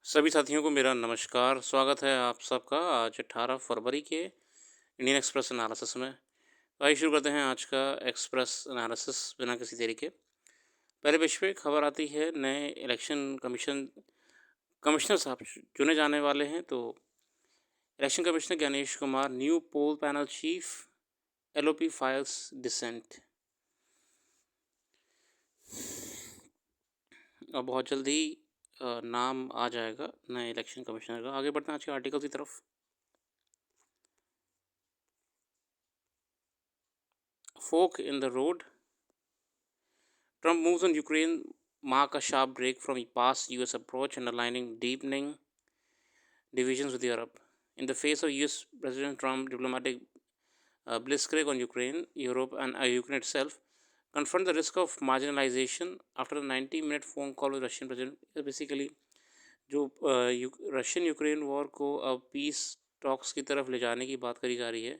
सभी साथियों को मेरा नमस्कार, स्वागत है आप सबका आज 18 फरवरी के इंडियन एक्सप्रेस एनालिसिस में। तो आइए शुरू करते हैं आज का एक्सप्रेस एनालिसिस बिना किसी देरी के। पहले पेज पे खबर आती है नए इलेक्शन कमिश्नर साहब चुने जाने वाले हैं। तो election commissioner Ganesh Kumar, new poll panel chief, LOP files dissent. और बहुत जल्दी नाम आ जाएगा नए इलेक्शन कमिश्नर का। आगे बढ़ते हैं आज के आर्टिकल की तरफ। Fork in the road, Trump moves on Ukraine mark a sharp break from the past US approach and aligning deepening divisions with Europe. In the face of US President Trump diplomatic blitzkrieg on Ukraine, Europe and Ukraine itself confront the risk of marginalization after a 90-minute phone call with Russian President. Basically जो Russian Ukraine war को अब peace talks की तरफ ले जाने की बात करी जा रही है,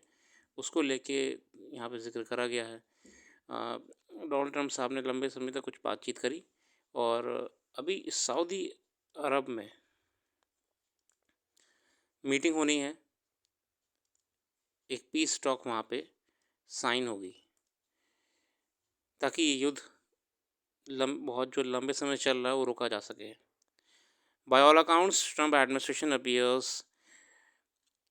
उसको लेके यहाँ पे जिक्र करा गया है। डोनाल्ड ट्रंप साहब ने लंबे समय तक कुछ बातचीत करी और अभी सऊदी अरब में मीटिंग होनी है, एक पीस टॉक वहाँ पे साइन होगी ताकि ये युद्ध बहुत जो लंबे समय चल रहा है वो रोका जा सके। By all accounts, Trump administration appears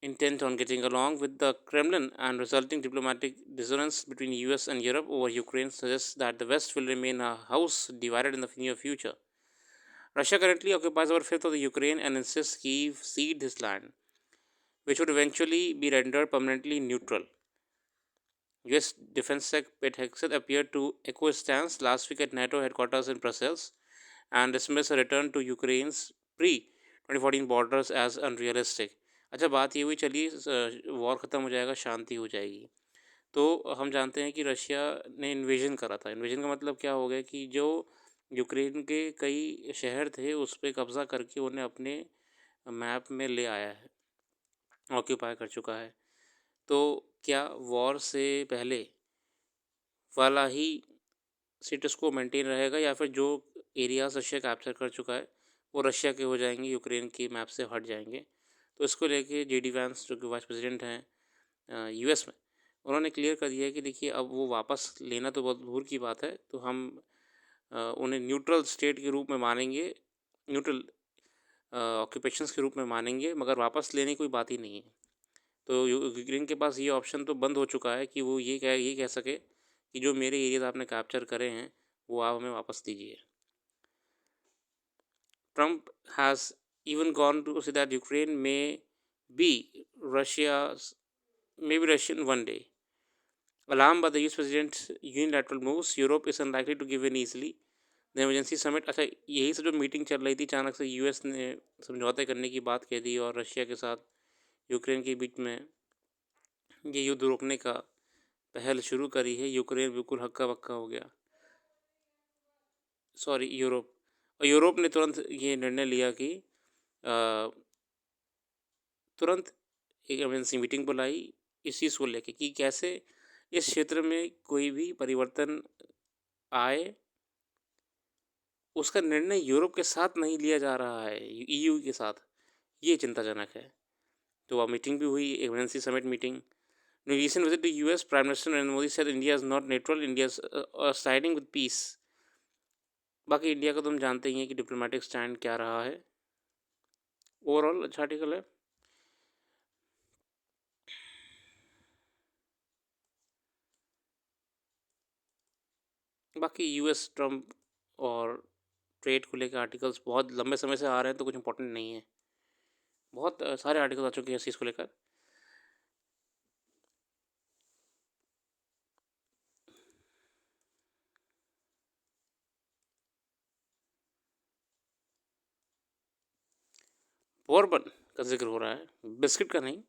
intent on getting along with the Kremlin, and resulting diplomatic dissonance between US and Europe over Ukraine suggests that the West will remain a house divided in the near future. Russia currently occupies over a fifth of the Ukraine and insists Kyiv cede this land, which would eventually be rendered permanently neutral. US Defense Sec Pete Hegseth appeared to echo his stance last week at NATO headquarters in Brussels and dismissed a return to Ukraine's pre-2014 borders as unrealistic. अच्छा, बात ये हुई, चलिए war ख़त्म हो जाएगा, शांति हो जाएगी। तो हम जानते हैं कि रशिया ने इन्वेजन करा था। इन्वेजन का मतलब क्या हो गया कि जो यूक्रेन के कई शहर थे उस पर कब्ज़ा करके उन्हें अपने मैप में ले आया है, ऑक्यूपाई कर चुका है। तो क्या वॉर से पहले वाला ही स्टेटस को मेंटेन रहेगा या फिर जो एरियाज रशिया कैप्चर कर चुका है वो रशिया के हो जाएंगे, यूक्रेन के मैप से हट जाएंगे? तो इसको लेके जेडी वैंस जो कि वाइस प्रेसिडेंट हैं यूएस में, उन्होंने क्लियर कर दिया है कि देखिए अब वो वापस लेना तो बहुत दूर की बात है, तो हम उन्हें न्यूट्रल स्टेट के रूप में मानेंगे, न्यूट्रल ऑक्यूपेशंस के रूप में मानेंगे, मगर वापस लेने की कोई बात ही नहीं है। तो यूक्रेन के पास ये ऑप्शन तो बंद हो चुका है कि वो ये कह सके कि जो मेरे एरियाज आपने कैप्चर करे हैं वो आप हमें वापस दीजिए। Trump has even gone to say that Ukraine be may be Russian one day. Alarmed by the US President's unilateral moves, Europe is unlikely to give in easily. The emergency summit, अच्छा यही सब जो meeting चल रही थी, अचानक से US ने समझौते करने की बात कह दी और रशिया के साथ यूक्रेन के बीच में ये युद्ध रोकने का पहल शुरू करी है। यूक्रेन बिल्कुल हक्का बक्का हो गया, सॉरी यूरोप। और यूरोप ने तुरंत ये निर्णय लिया कि तुरंत एक इमरजेंसी मीटिंग बुलाई इस चीज़ को लेके कि कैसे इस क्षेत्र में कोई भी परिवर्तन आए, उसका निर्णय यूरोप के साथ नहीं लिया जा रहा है, ईयू के साथ। ये चिंताजनक है। तो वह मीटिंग भी हुई, emergency summit meeting. Recent visit to US, prime minister Narendra Modi said India is not neutral, India is siding with peace. बाकी इंडिया का तुम जानते ही हैं कि डिप्लोमेटिक स्टैंड क्या रहा है। ओवरऑल अच्छा आर्टिकल है। बाकी यूएस ट्रम्प और ट्रेड को लेकर आर्टिकल्स बहुत लंबे समय से आ रहे हैं, तो कुछ इंपॉर्टेंट नहीं है। बहुत सारे आर्टिकल आ चुके हैं इस चीज़ को लेकर। बॉर्बन का जिक्र हो रहा है, बिस्किट का नहीं।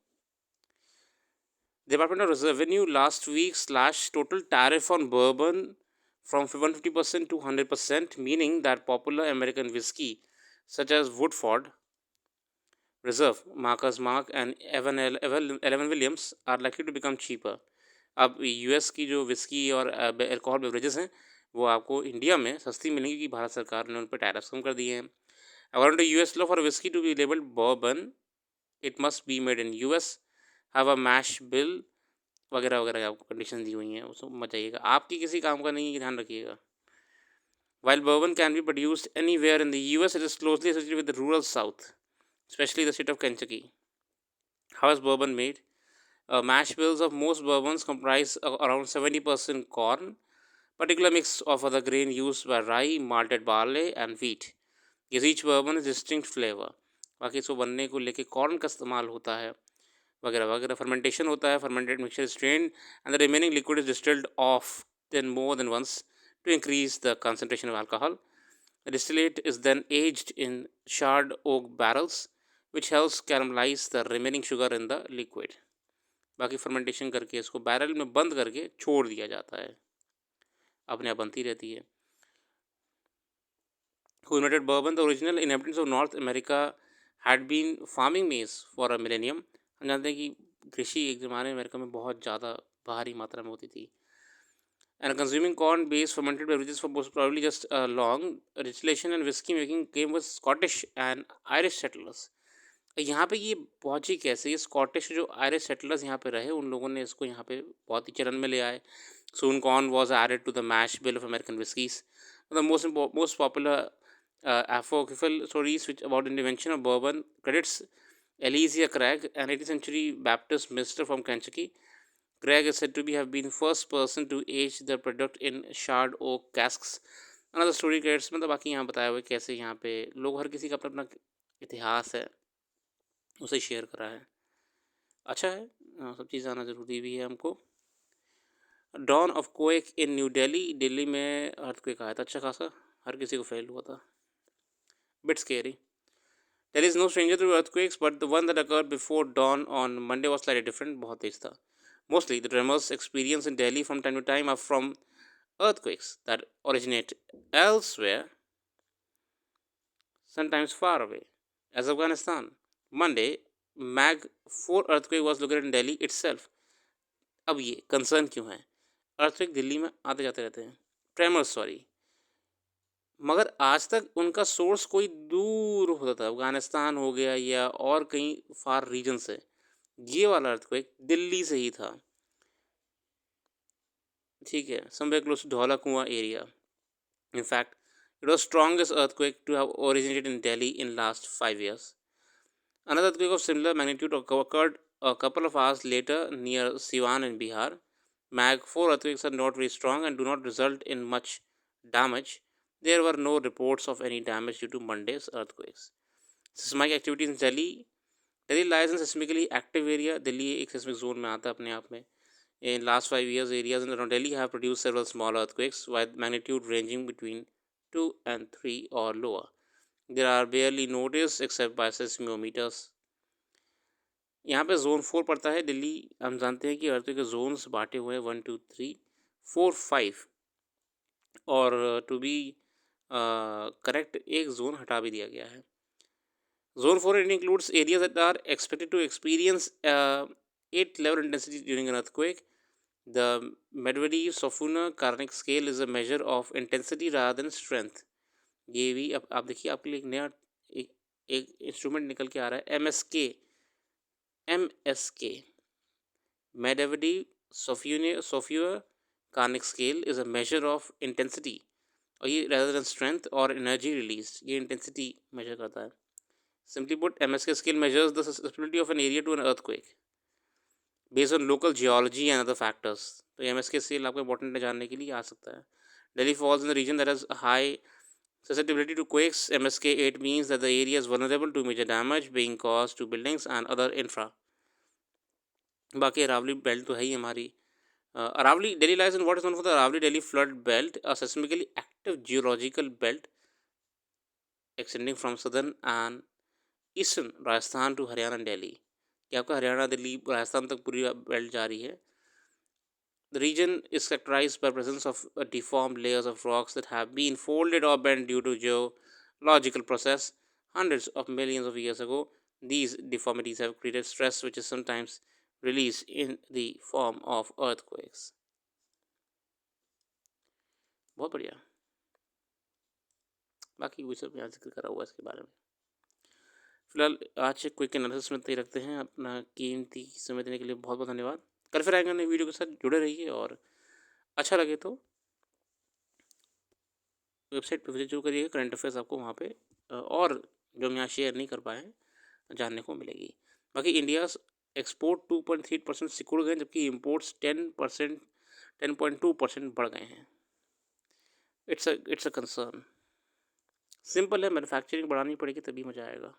Department of Revenue last week slashed total tariff on bourbon from 150% to 100%, meaning that popular American whiskey such as Woodford Reserve, Marcus Mark and Evan Williams are likely to become cheaper. अब US की जो whisky और alcohol beverages हैं वो आपको India में सस्ती मिलेंगी कि भारत सरकार ने उन पर टैरिफ्स कम कर दिए हैं। According to US law, for whiskey to be labeled bourbon, it must be made in US, have a mash bill वगैरह वगैरह आपको कंडीशन दी हुई हैं, उसको मत जाइएगा, आपकी किसी काम का नहीं है, ध्यान रखिएगा. While bourbon can be produced anywhere in the US, it is closely associated with the rural South, especially the state of Kentucky. How is bourbon made? Mash bills of most bourbons comprise around 70% corn, particular mix of other grain used by rye, malted barley and wheat. Gives each bourbon a distinct flavor. बाकी इसको बनने को लेके corn का इस्तेमाल होता है वगैरह वगैरह. फर्मेंटेशन होता है, fermented mixture strain and the remaining liquid is distilled off then more than once to increase the concentration of alcohol. The distillate is then aged in charred oak barrels, which helps caramelize the remaining sugar in the liquid. बाकी fermentation करके इसको barrel में बंद करके छोड़ दिया जाता है, अपने आप बनती रहती है. Who invented bourbon? The original inhabitants of North America had been farming maize for a millennium. हम जानते हैं कि कृषि एक ज़माने में अमेरिका में बहुत ज़्यादा भारी मात्रा में होती थी. And consuming corn-based fermented beverages for most probably just a long distillation and whiskey making came with Scottish and Irish settlers. यहाँ पे ये पहुँची कैसे? ये स्कॉटिश जो आयरिश सेटलर्स यहाँ पे रहे, उन लोगों ने इसको यहाँ पे बहुत ही चलन में ले आए. Soon corn was added to the mash bill of American whiskies. The most popular apocryphal stories which about the invention of bourbon credits Elijah Craig, an 18th century Baptist minister from Kentucky. Craig is said to have been the first person to age the product in charred oak casks. Another story credits मतलब बाकी यहाँ बताया हुआ है कैसे यहाँ पे लोग हर किसी का अपना अपना इतिहास है, उसे शेयर करा है. अच्छा है, सब चीज़ आना ज़रूरी भी है हमको. Dawn of quake in new Delhi. Delhi में अर्थक्वेक आया था अच्छा खासा, हर किसी को फेल हुआ था. Bit scary. There is no stranger to earthquakes, but the one that occurred before dawn on Monday was slightly different. बहुत तेज था. Mostly, the tremors experienced in Delhi from time to time are from earthquakes that originate elsewhere, sometimes far away, as Afghanistan. Monday, Mag 4 earthquake was located in Delhi itself. अब ये concern क्यों है? Earthquake Delhi में आते जाते रहते हैं, tremors sorry, मगर आज तक उनका सोर्स कोई दूर होता था, अफगानिस्तान हो गया या और कहीं फार रीजन से. ये वाला अर्थक्वेक दिल्ली से ही था, ठीक है, समवेयर क्लोज टू धौला कुआं area. In fact, it was strongest earthquake to have originated in Delhi in last 5 years. Another earthquake of similar magnitude occurred a couple of hours later near Siwan in Bihar. Mag 4 earthquakes are not very strong and do not result in much damage. There were no reports of any damage due to Monday's earthquakes. Seismic activities in Delhi. Delhi lies in seismically active area. Delhi एक seismic zone में आता है अपने आप में. In last 5 years, areas around Delhi have produced several small earthquakes with magnitude ranging between 2 and 3 or lower. There are barely noticed except by seismometers. यहाँ पे zone 4 पड़ता है दिल्ली. हम जानते हैं कि अर्थक्वेक के जोन्स बांटे हुए हैं 1 2 3 4 5 और टू बी करेक्ट एक जोन हटा भी दिया गया है. Zone 4 includes areas that are expected to experience 8 level intensity during an earthquake. The Medvedev-Sofuna Karnik scale is a measure of intensity rather than strength. ये भी अब आप देखिए आपके लिए एक नया एक इंस्ट्रूमेंट निकल के आ रहा है, MSK. Medvedev-Sofuna Karnik scale is a measure of intensity, और ये rather than strength और energy released, ये intensity measure करता है. Simply put, MSK scale measures the susceptibility of an area to an earthquake based on local geology and other factors. तो MSK scale आपको important है जानने के लिए आ सकता है. Delhi falls in the region that has high susceptibility to quakes. MSK 8 means that the area is vulnerable to major damage being caused to buildings and other infra. बाकी Aravalli belt तो है ही हमारी. Aravali, Delhi lies in what is known for the Aravali Delhi flood belt, a seismically active geological belt extending from southern and eastern Rajasthan to Haryana Delhi. कि आपका हरियाणा दिल्ली राजस्थान तक पूरी belt जा रही है. The region is characterized by presence of deformed layers of rocks that have been folded or bent due to geological process hundreds of millions of years ago. These deformities have created stress which is sometimes released in the form of earthquakes. बहुत बढ़िया. बाकी वही सब यहाँ जिक्र करा हुआ है इसके बारे में। फिलहाल आज क्विक एनालिसिस में ही रखते हैं। अपना कीमती समय देने के लिए बहुत बहुत धन्यवाद। कल फिर आएंगे नई वीडियो के साथ, जुड़े रहिए और अच्छा लगे तो वेबसाइट पे विजिट जरूर करिएगा। करंट अफेयर्स आपको वहाँ पे और जो हम यहाँ शेयर नहीं कर पाए हैं जानने को मिलेगी। बाकी इंडिया एक्सपोर्ट 2.3% सिकुड़ गए, जबकि इम्पोर्ट्स 10.2% बढ़ गए हैं। It's a concern. सिंपल है, मैन्युफैक्चरिंग बढ़ानी पड़ेगी तभी मजा आएगा।